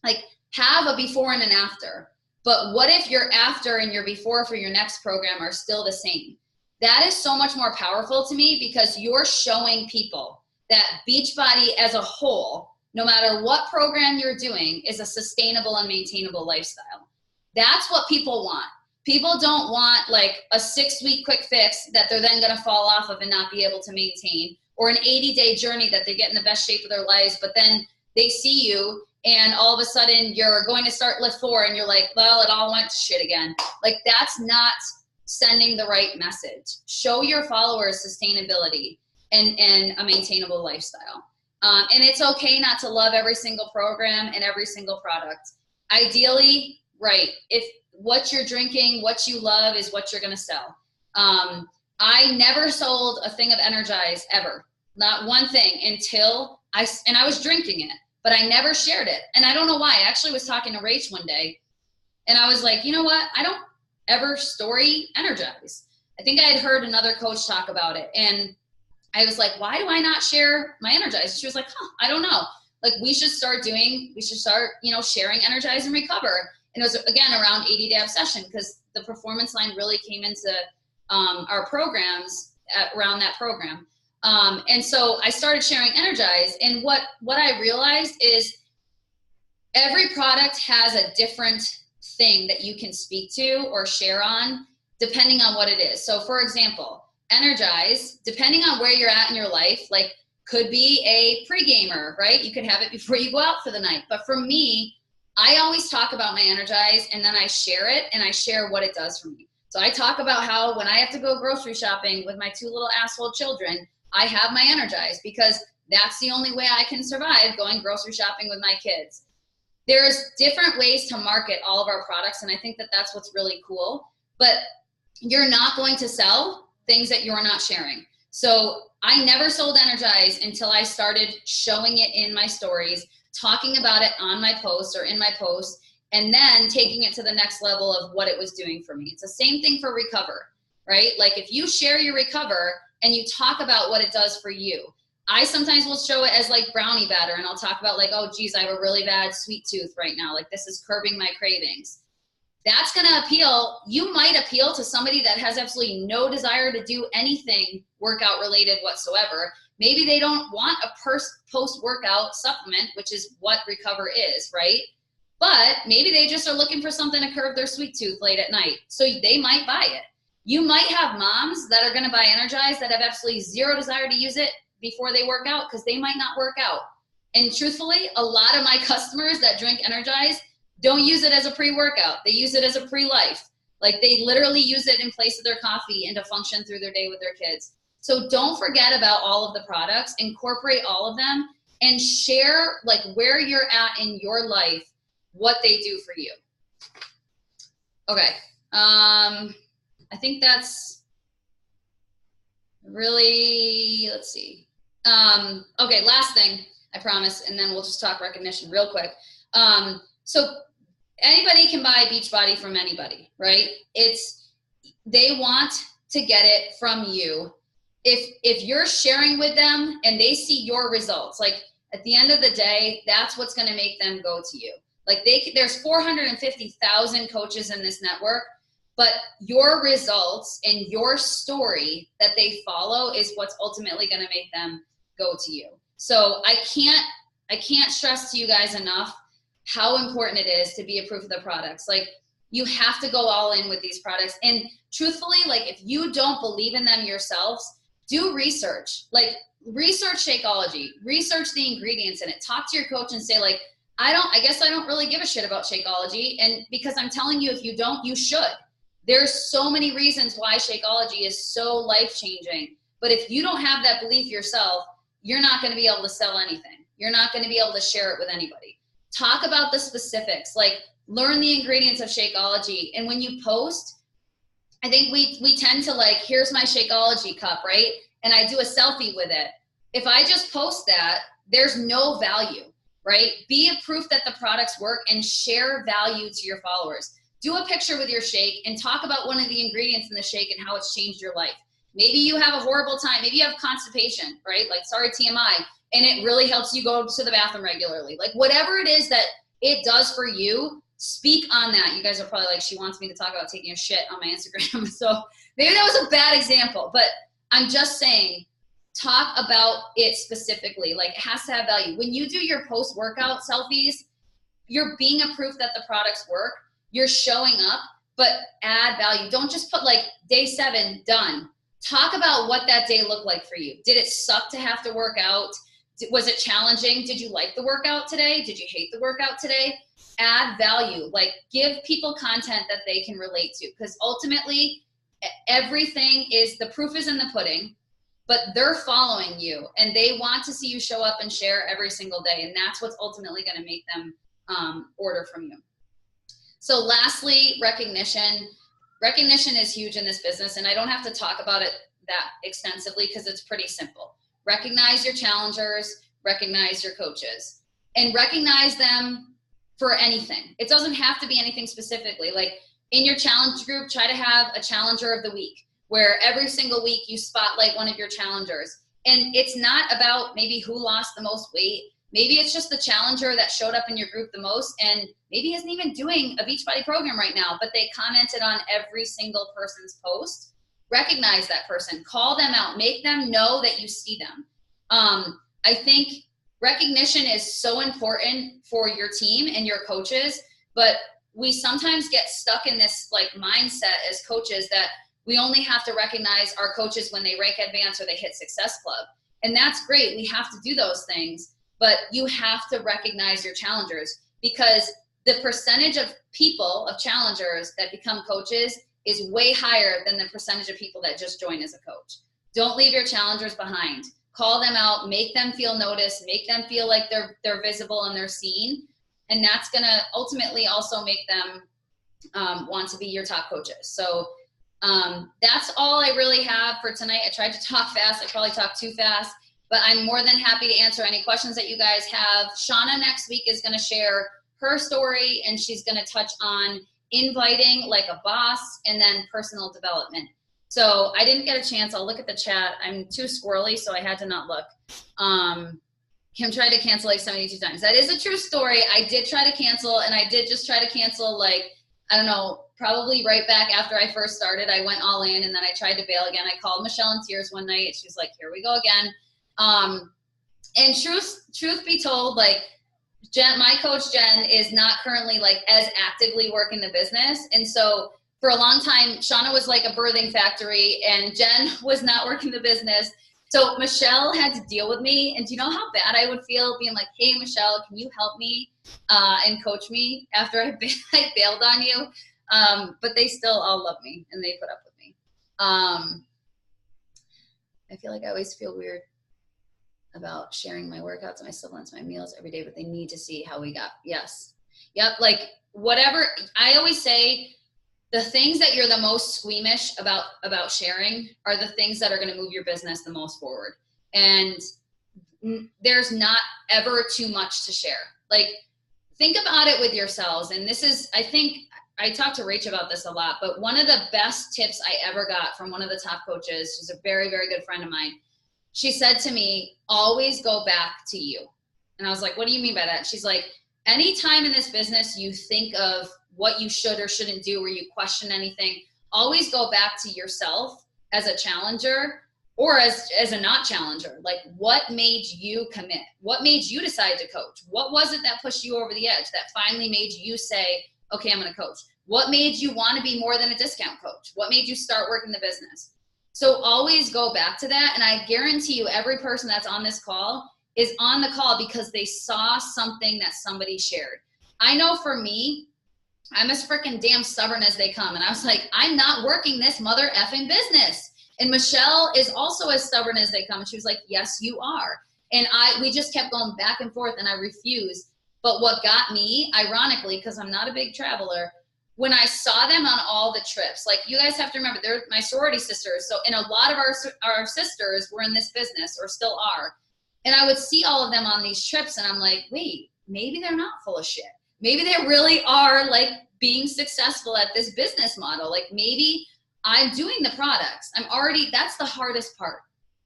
Like, have a before and an after. But what if your after and your before for your next program are still the same? That is so much more powerful to me, because you're showing people that Beachbody as a whole, no matter what program you're doing, is a sustainable and maintainable lifestyle. That's what people want. People don't want like a 6-week quick fix that they're then gonna fall off of and not be able to maintain, or an 80-day journey that they get in the best shape of their lives, but then they see you and all of a sudden you're going to start lift 4 and you're like, well, it all went to shit again. Like, that's not sending the right message. Show your followers sustainability and a maintainable lifestyle. And it's okay not to love every single program and every single product. Ideally, right, if what you're drinking, what you love is what you're gonna sell. I never sold a thing of Energize ever. Not one thing until I was drinking it, but I never shared it. And I don't know why. I actually was talking to Rach one day and I was like, you know what? I don't ever story Energize. I think I had heard another coach talk about it. And I was like, why do I not share my Energize? She was like, I don't know. Like, we should start, sharing Energize and Recover. And it was, again, around 80-day obsession, because the performance line really came into our programs around that program. And so I started sharing Energize. And what I realized is every product has a different thing that you can speak to or share on, depending on what it is. So for example, Energize, depending on where you're at in your life, like, could be a pre-gamer, right? You could have it before you go out for the night. But for me, I always talk about my Energize, and then I share it, and I share what it does for me. So I talk about how when I have to go grocery shopping with my 2 little asshole children, I have my Energize, because that's the only way I can survive going grocery shopping with my kids. There's different ways to market all of our products, and I think that that's what's really cool. But you're not going to sell things that you're not sharing. So I never sold Energize until I started showing it in my stories, talking about it on my posts or in my posts, and then taking it to the next level of what it was doing for me. It's the same thing for Recover, right? Like, if you share your Recover and you talk about what it does for you, I sometimes will show it as like brownie batter, and I'll talk about like, oh geez, I have a really bad sweet tooth right now. Like, this is curbing my cravings. That's gonna appeal. You might appeal to somebody that has absolutely no desire to do anything workout related whatsoever. Maybe they don't want a post-workout supplement, which is what Recover is, right? But maybe they just are looking for something to curb their sweet tooth late at night. So they might buy it. You might have moms that are gonna buy Energize that have absolutely zero desire to use it before they work out, because they might not work out. And truthfully, a lot of my customers that drink Energize don't use it as a pre-workout. They use it as a pre-life. Like, they literally use it in place of their coffee and to function through their day with their kids. So don't forget about all of the products, incorporate all of them, and share like where you're at in your life, what they do for you. Okay, I think that's really, let's see. Okay, last thing, I promise, and then we'll just talk recognition real quick. So anybody can buy Beachbody from anybody, right? They want to get it from you. If you're sharing with them and they see your results, like, at the end of the day, that's what's going to make them go to you. Like, there's 450,000 coaches in this network, but your results and your story that they follow is what's ultimately going to make them go to you. So I can't stress to you guys enough how important it is to be a proof of the products. Like, you have to go all in with these products. And truthfully, like, if you don't believe in them yourselves, do research. Like, research Shakeology, research the ingredients in it. Talk to your coach and say, like, I guess I don't really give a shit about Shakeology. And because I'm telling you, if you don't, you should. There's so many reasons why Shakeology is so life-changing. But if you don't have that belief yourself, you're not going to be able to sell anything. You're not going to be able to share it with anybody. Talk about the specifics, like, learn the ingredients of Shakeology. And when you post, I think we tend to, like, here's my Shakeology cup, right? And I do a selfie with it. If I just post that, there's no value, right? Be a proof that the products work and share value to your followers. Do a picture with your shake and talk about one of the ingredients in the shake and how it's changed your life. Maybe you have a horrible time. Maybe you have constipation, right? Like, sorry, TMI, and it really helps you go to the bathroom regularly. Like, whatever it is that it does for you, speak on that. You guys are probably like, she wants me to talk about taking a shit on my Instagram. So maybe that was a bad example, but I'm just saying, talk about it specifically. Like, it has to have value. When you do your post-workout selfies, you're being a proof that the products work. You're showing up, but add value. Don't just put like day 7, done. Talk about what that day looked like for you. Did it suck to have to work out? Was it challenging? Did you like the workout today? Did you hate the workout today? Add value. Like, give people content that they can relate to, because ultimately everything is, the proof is in the pudding, but they're following you and they want to see you show up and share every single day. And that's what's ultimately going to make them order from you. So lastly, recognition. Recognition is huge in this business, and I don't have to talk about it that extensively because it's pretty simple. Recognize your challengers, recognize your coaches, and recognize them for anything. It doesn't have to be anything specifically. Like, in your challenge group, try to have a challenger of the week, where every single week you spotlight one of your challengers. And it's not about maybe who lost the most weight. Maybe it's just the challenger that showed up in your group the most and maybe isn't even doing a Beachbody program right now, but they commented on every single person's post. Recognize that person, call them out, make them know that you see them. I think recognition is so important for your team and your coaches, but we sometimes get stuck in this like mindset as coaches that we only have to recognize our coaches when they rank advanced or they hit Success Club. And that's great. We have to do those things. But you have to recognize your challengers, because the percentage of people, of challengers that become coaches is way higher than the percentage of people that just join as a coach. Don't leave your challengers behind. Call them out, make them feel noticed, make them feel like they're visible and they're seen. And that's going to ultimately also make them want to be your top coaches. So that's all I really have for tonight. I tried to talk fast. I probably talked too fast. But I'm more than happy to answer any questions that you guys have. Shauna next week is going to share her story, and she's going to touch on inviting like a boss and then personal development. So I didn't get a chance. I'll look at the chat. I'm too squirrely, so I had to not look. Kim tried to cancel like 72 times. That is a true story. I did try to cancel, and I did just try to cancel like, I don't know, probably right back after I first started. I went all in, and then I tried to bail again. I called Michelle in tears one night. She was like, here we go again. And truth be told, like Jen, my coach Jen is not currently like as actively working the business. And so for a long time, Shauna was like a birthing factory and Jen was not working the business. So Michelle had to deal with me. And do you know how bad I would feel being like, hey, Michelle, can you help me and coach me after I bailed on you? But they still all love me and they put up with me. I feel like I always feel weird about sharing my workouts, my supplements, my meals every day, but they need to see how we got. Yes. Yep. Like whatever, I always say the things that you're the most squeamish about sharing are the things that are going to move your business the most forward. And there's not ever too much to share. Like think about it with yourselves. And this is, I think I talked to Rach about this a lot, but one of the best tips I ever got from one of the top coaches, she's a very, very good friend of mine. She said to me, always go back to you. And I was like, what do you mean by that? She's like, anytime in this business you think of what you should or shouldn't do, or you question anything, always go back to yourself as a challenger or as a not challenger. Like what made you commit? What made you decide to coach? What was it that pushed you over the edge that finally made you say, okay, I'm going to coach? What made you want to be more than a discount coach? What made you start working the business? So always go back to that. And I guarantee you every person that's on this call is on the call because they saw something that somebody shared. I know for me, I'm as freaking damn stubborn as they come. And I was like, I'm not working this mother effing business. And Michelle is also as stubborn as they come. And she was like, yes, you are. And we just kept going back and forth and I refused. But what got me, ironically, because I'm not a big traveler, when I saw them on all the trips, like you guys have to remember, they're my sorority sisters. So, and a lot of our sisters were in this business or still are. And I would see all of them on these trips and I'm like, wait, maybe they're not full of shit. Maybe they really are like being successful at this business model. Like maybe I'm doing the products. That's the hardest part.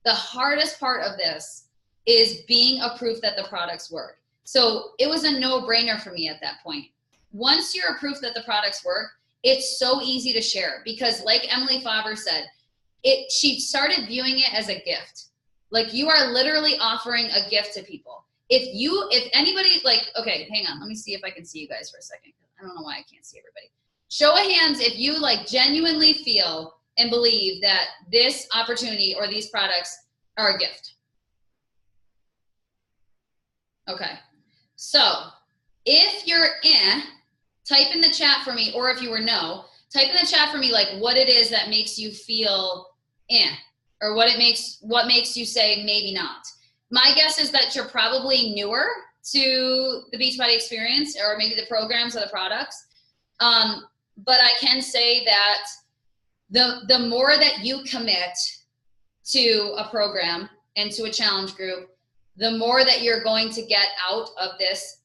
The hardest part of this is being a proof that the products work. So it was a no-brainer for me at that point. Once you're a proof that the products work, it's so easy to share because like Emily Favre said, she started viewing it as a gift. Like you are literally offering a gift to people. If anybody like, okay, hang on, let me see if I can see you guys for a second. I don't know why I can't see everybody. Show of hands if you like genuinely feel and believe that this opportunity or these products are a gift. Okay, so if you're type in the chat for me, or if you were no, type in the chat for me like what it is that makes you feel or what makes you say maybe not. My guess is that you're probably newer to the Beachbody experience or maybe the programs or the products. But I can say that the more that you commit to a program and to a challenge group, the more that you're going to get out of this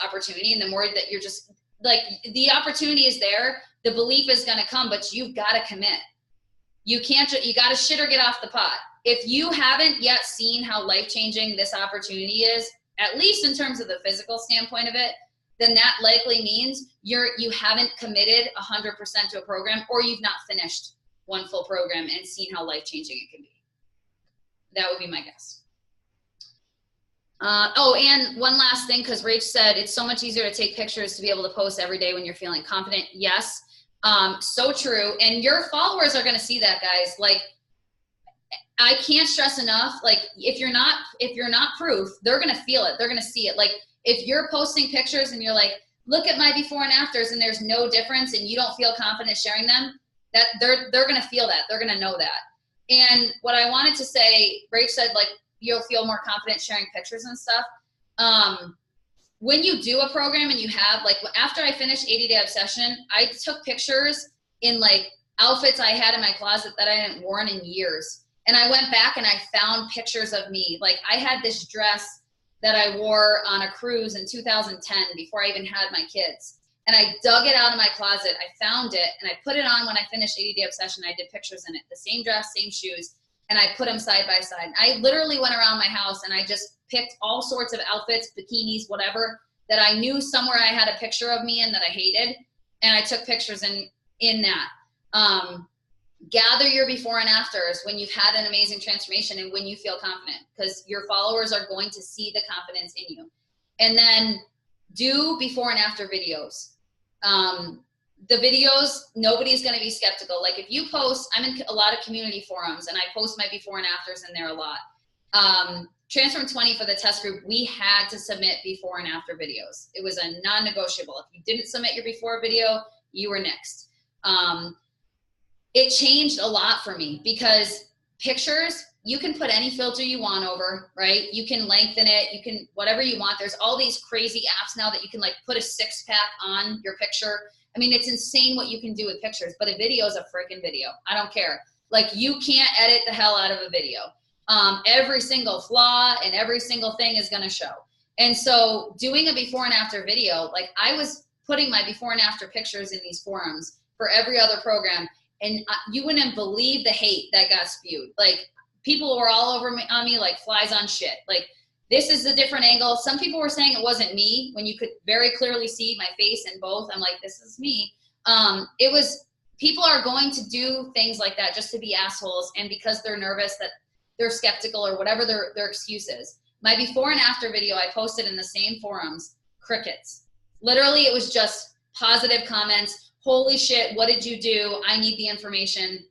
opportunity, and the more that you're just like, the opportunity is there, the belief is going to come, but you've got to commit. You got to shit or get off the pot. If you haven't yet seen how life-changing this opportunity is, at least in terms of the physical standpoint of it, then that likely means you haven't committed 100% to a program, or you've not finished one full program and seen how life-changing it can be. That would be my guess. And one last thing, because Rach said it's so much easier to take pictures to be able to post every day when you're feeling confident. Yes, so true. And your followers are going to see that, guys. Like, I can't stress enough. Like, if you're not proof, they're going to feel it. They're going to see it. Like, if you're posting pictures and you're like, look at my before and afters, and there's no difference, and you don't feel confident sharing them, that they're going to feel that. They're going to know that. And what I wanted to say, Rach said, like, you'll feel more confident sharing pictures and stuff. When you do a program and you have, like, after I finished 80-Day Obsession, I took pictures in, like, outfits I had in my closet that I hadn't worn in years. And I went back and I found pictures of me. Like, I had this dress that I wore on a cruise in 2010 before I even had my kids. And I dug it out of my closet. I found it, and I put it on when I finished 80-Day Obsession. I did pictures in it, the same dress, same shoes, and I put them side by side. I literally went around my house and I just picked all sorts of outfits, bikinis, whatever, that I knew somewhere I had a picture of me in that I hated, and I took pictures in that. Gather your before and afters when you've had an amazing transformation and when you feel confident, because your followers are going to see the confidence in you. And then do before and after videos. The videos, nobody's going to be skeptical. Like, if you post, I'm in a lot of community forums and I post my before and afters in there a lot. Transform 20 for the test group, we had to submit before and after videos. It was a non-negotiable. If you didn't submit your before video, you were next. It changed a lot for me because pictures, you can put any filter you want over, right? You can lengthen it, you can, whatever you want. There's all these crazy apps now that you can, like, put a 6-pack on your picture. I mean, it's insane what you can do with pictures, but a video is a freaking video. I don't care. Like, you can't edit the hell out of a video. Every single flaw and every single thing is gonna show. And so doing a before and after video, like, I was putting my before and after pictures in these forums for every other program, and you wouldn't believe the hate that got spewed. Like, people were all over on me like flies on shit. Like, this is a different angle. Some people were saying it wasn't me when you could very clearly see my face in both. I'm like, this is me. It was, people are going to do things like that just to be assholes, and because they're nervous that they're skeptical or whatever their excuse is. My before and after video I posted in the same forums, crickets. Literally, it was just positive comments. Holy shit, what did you do? I need the information.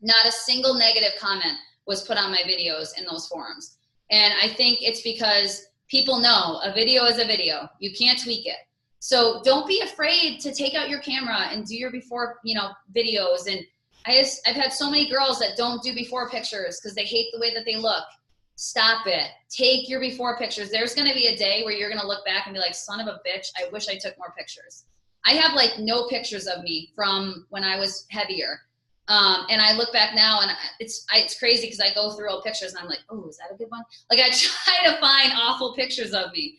Not a single negative comment was put on my videos in those forums. And I think it's because people know a video is a video. You can't tweak it. So don't be afraid to take out your camera and do your before, videos. And I've had so many girls that don't do before pictures because they hate the way that they look. Stop it. Take your before pictures. There's going to be a day where you're going to look back and be like, son of a bitch, I wish I took more pictures. I have, like, no pictures of me from when I was heavier. And I look back now and it's crazy because I go through old pictures and I'm like, oh, is that a good one? Like, I try to find awful pictures of me.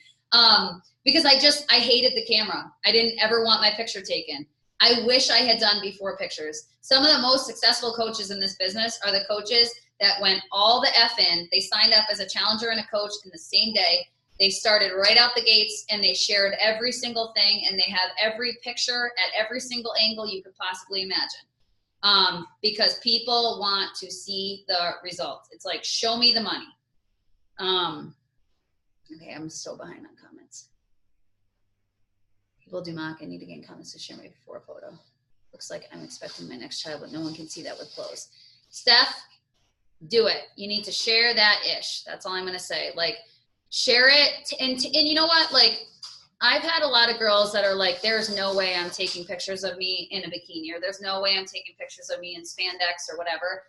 Because I hated the camera. I didn't ever want my picture taken. I wish I had done before pictures. Some of the most successful coaches in this business are the coaches that went all the F in. They signed up as a challenger and a coach in the same day. They started right out the gates and they shared every single thing, and they have every picture at every single angle you could possibly imagine. Because people want to see the results. It's like, show me the money. Okay, I'm so behind on comments. People do mock. I need to gain comments to share my before photo. Looks like I'm expecting my next child, but no one can see that with clothes. Steph, do it. You need to share that ish. That's all I'm going to say. Like, share it. And you know what? Like, I've had a lot of girls that are like, there's no way I'm taking pictures of me in a bikini, or there's no way I'm taking pictures of me in spandex or whatever.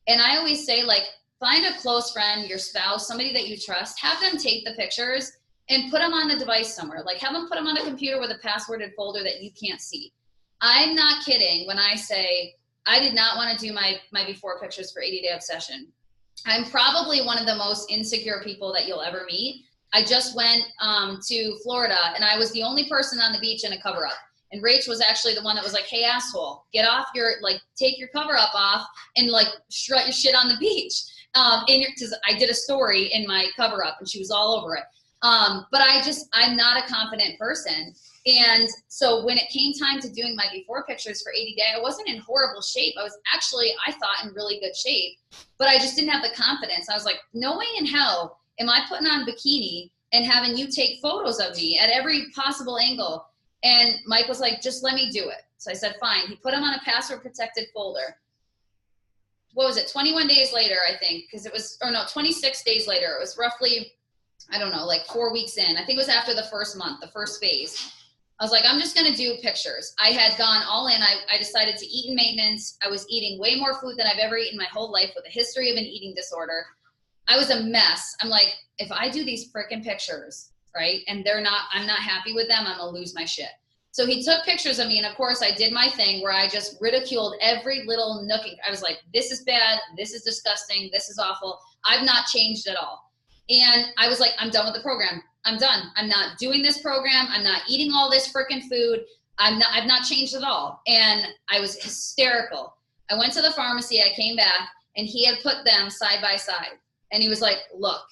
And I always say, like, find a close friend, your spouse, somebody that you trust, have them take the pictures and put them on the device somewhere. Like, have them put them on a computer with a passworded folder that you can't see. I'm not kidding when I say I did not want to do my before pictures for 80 Day Obsession. I'm probably one of the most insecure people that you'll ever meet. I just went to Florida, and I was the only person on the beach in a cover-up. And Rach was actually the one that was like, hey, asshole, get off your, like, take your cover-up off and, like, strut your shit on the beach. Because I did a story in my cover-up, and she was all over it. But I'm not a confident person. And so when it came time to doing my before pictures for 80 Day, I wasn't in horrible shape. I was actually, I thought, in really good shape, but I just didn't have the confidence. I was like, no way in hell am I putting on a bikini and having you take photos of me at every possible angle. And Mike was like, just let me do it. So I said, fine. He put them on a password protected folder. What was it? 21 days later, I think, because it was, or no, 26 days later. It was roughly, I don't know, like 4 weeks in. I think it was after the first month, the first phase. I was like, I'm just going to do pictures. I had gone all in. I decided to eat in maintenance. I was eating way more food than I've ever eaten in my whole life with a history of an eating disorder. I was a mess. I'm like, if I do these frickin' pictures, right, and I'm not happy with them, I'm going to lose my shit. So he took pictures of me, and of course I did my thing where I just ridiculed every little nook. I was like, this is bad. This is disgusting. This is awful. I've not changed at all. And I was like, I'm done with the program. I'm done. I'm not doing this program. I'm not eating all this frickin' food. I've not changed at all. And I was hysterical. I went to the pharmacy. I came back, and he had put them side by side. And he was like, look.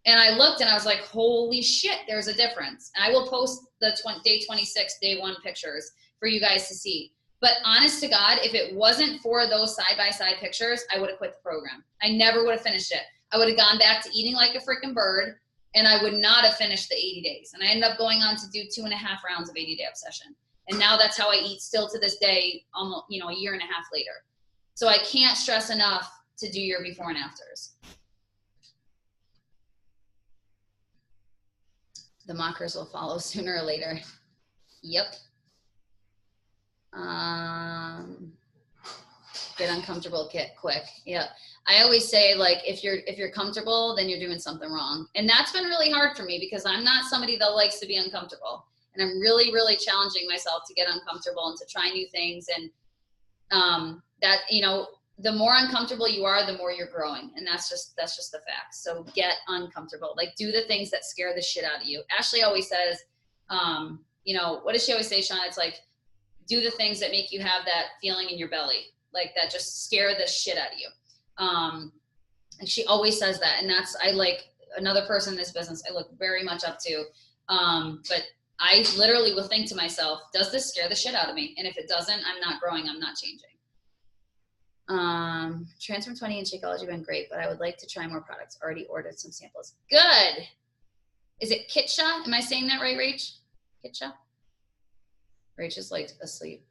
And I looked, and I was like, holy shit, there's a difference. And I will post the day 26, day 1 pictures for you guys to see. But honest to God, if it wasn't for those side-by-side pictures, I would have quit the program. I never would have finished it. I would have gone back to eating like a freaking bird, and I would not have finished the 80 days. And I ended up going on to do 2.5 rounds of 80 Day Obsession. And now that's how I eat still to this day, almost, a year and a half later. So I can't stress enough to do your before and afters. The mockers will follow sooner or later. Yep. Get uncomfortable, get quick. Yep. I always say, like, if you're comfortable, then you're doing something wrong. And that's been really hard for me because I'm not somebody that likes to be uncomfortable. And I'm really, really challenging myself to get uncomfortable and to try new things. And that, the more uncomfortable you are, the more you're growing. And that's just the fact. So get uncomfortable. Like, do the things that scare the shit out of you. Ashley always says, what does she always say, Sean? It's like, do the things that make you have that feeling in your belly, like that just scare the shit out of you. And she always says that. And I like another person in this business I look very much up to. But I literally will think to myself, does this scare the shit out of me? And if it doesn't, I'm not growing, I'm not changing. Transform 20 and Shakeology have been great, but I would like to try more products. Already ordered some samples. Good. Is it Kitsha? Am I saying that right, Rach? Kitsha? Rach is like asleep.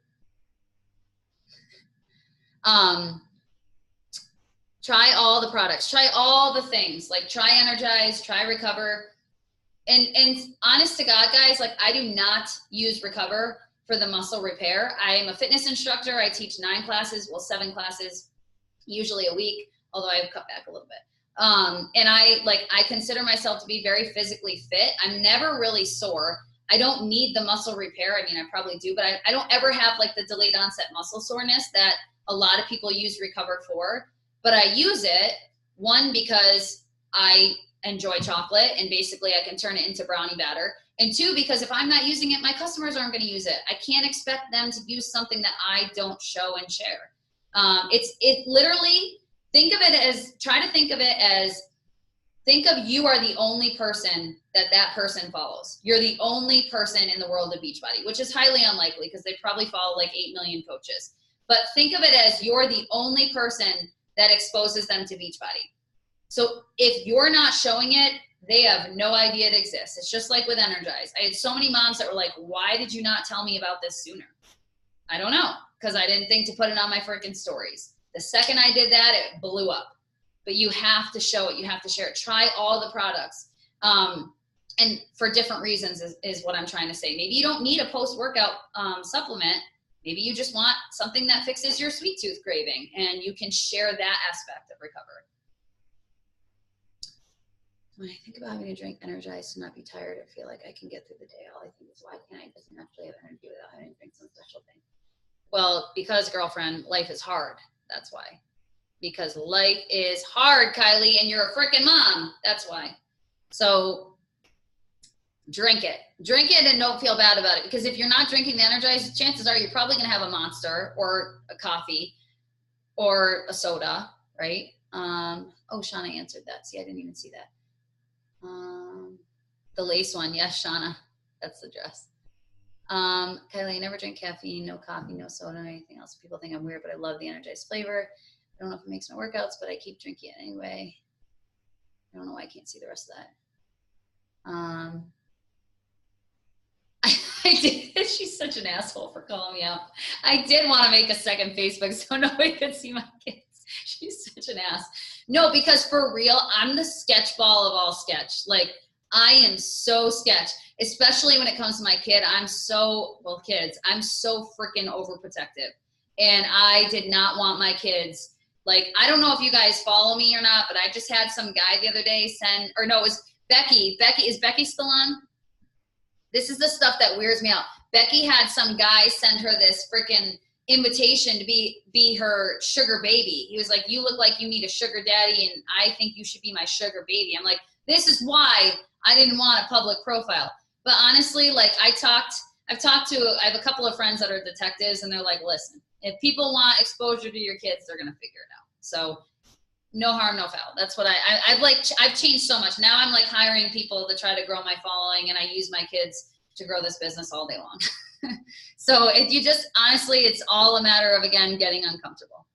Try all the products. Try all the things. Like, try Energize, try Recover. And honest to God, guys, like, I do not use Recover for the muscle repair. I am a fitness instructor. I teach 7 classes, usually a week, although I've cut back a little bit. And I consider myself to be very physically fit. I'm never really sore. I don't need the muscle repair. I mean, I probably do, but I don't ever have like the delayed onset muscle soreness that a lot of people use Recover for. But I use it, one, because I enjoy chocolate, and basically I can turn it into brownie batter. And 2, because if I'm not using it, my customers aren't going to use it. I can't expect them to use something that I don't show and share. It literally, think of you are the only person that person follows. You're the only person in the world of Beachbody, which is highly unlikely because they probably follow like 8 million coaches. But think of it as you're the only person that exposes them to Beachbody. So if you're not showing it, they have no idea it exists. It's just like with Energize. I had so many moms that were like, why did you not tell me about this sooner? I don't know, because I didn't think to put it on my freaking stories. The second I did that, it blew up. But you have to show it. You have to share it. Try all the products. And for different reasons is what I'm trying to say. Maybe you don't need a post-workout supplement. Maybe you just want something that fixes your sweet tooth craving, and you can share that aspect of recovery. When I think about having to drink Energize to not be tired or feel like I can get through the day, all I think is, why can't I just naturally have energy without having to drink some special thing? Well, because, girlfriend, life is hard. That's why. Because life is hard, Kylie, and you're a freaking mom. That's why. So drink it. Drink it and don't feel bad about it. Because if you're not drinking the Energize, chances are you're probably going to have a Monster or a coffee or a soda, right? Oh, Shauna answered that. See, I didn't even see that. The lace one. Yes, Shauna. That's the dress. Kylie, I never drink caffeine, no coffee, no soda, or anything else. People think I'm weird, but I love the Energized flavor. I don't know if it makes my workouts, but I keep drinking it anyway. I don't know why I can't see the rest of that. I did. She's such an asshole for calling me out. I did want to make a second Facebook so nobody could see my kids. She's such an ass. No, because for real, I'm the sketch ball of all sketch. Like, I am so sketch, especially when it comes to my kid. I'm so freaking overprotective. And I did not want my kids, like, I don't know if you guys follow me or not, but I just had some guy the other day it was Becky. Is Becky still on? This is the stuff that weirds me out. Becky had some guy send her this freaking invitation to be her sugar baby. He was like, you look like you need a sugar daddy, and I think you should be my sugar baby. I'm like, this is why I didn't want a public profile. But honestly, like, I have a couple of friends that are detectives, and they're like, listen, if people want exposure to your kids, they're going to figure it out. So no harm, no foul. That's what I've changed so much. Now I'm like hiring people to try to grow my following, and I use my kids to grow this business all day long. So if you just, honestly, it's all a matter of, again, getting uncomfortable.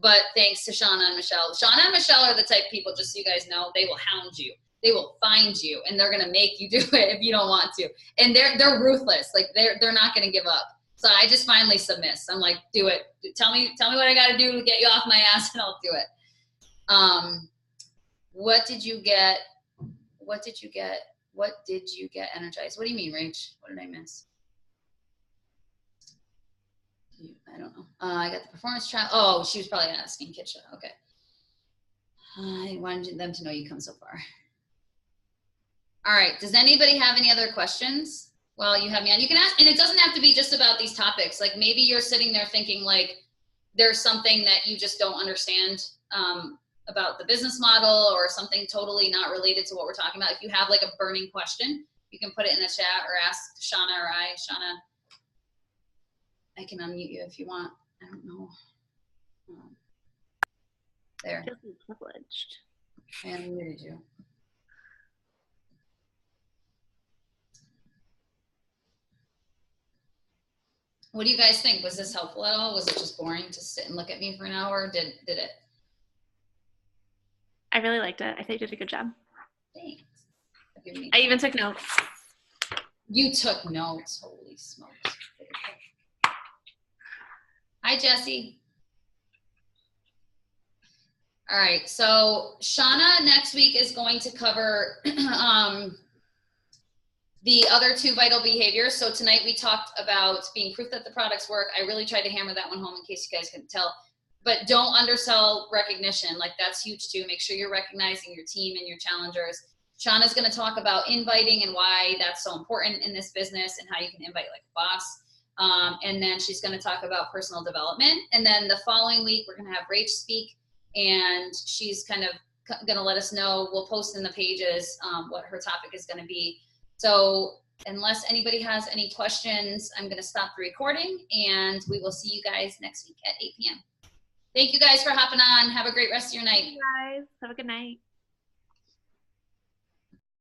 But thanks to Shauna and Michelle. Shauna and Michelle are the type of people, just so you guys know, they will hound you. They will find you, and they're going to make you do it if you don't want to. And they're ruthless. Like, they're not going to give up. So I just finally submit. I'm like, do it. Tell me what I got to do to get you off my ass, and I'll do it. What did you get energized? What do you mean, Rach? What did I miss? I don't know. I got the performance trial. Oh, she was probably asking Kitcha. Okay. I wanted them to know you come so far. All right. Does anybody have any other questions? Well, you have me on. You can ask, and it doesn't have to be just about these topics. Like, maybe you're sitting there thinking, like, there's something that you just don't understand about the business model, or something totally not related to what we're talking about. If you have like a burning question, you can put it in the chat or ask Shauna or I. Shauna, I can unmute you if you want. I don't know. There. I feel privileged. I unmuted you. What do you guys think? Was this helpful at all? Was it just boring to sit and look at me for an hour? Did it? I really liked it. I think you did a good job. Thanks. I even took notes. You took notes. Holy smokes. Hi, Jesse. All right. So Shauna next week is going to cover the other 2 vital behaviors. So tonight we talked about being proof that the products work. I really tried to hammer that one home in case you guys couldn't tell. But don't undersell recognition. Like, that's huge too. Make sure you're recognizing your team and your challengers. Shauna's going to talk about inviting and why that's so important in this business, and how you can invite like a boss. And then she's going to talk about personal development. And then the following week, we're going to have Rach speak, and she's kind of going to let us know. We'll post in the pages what her topic is going to be. So unless anybody has any questions, I'm going to stop the recording, and we will see you guys next week at 8 p.m. Thank you guys for hopping on. Have a great rest of your night. Hey guys, have a good night.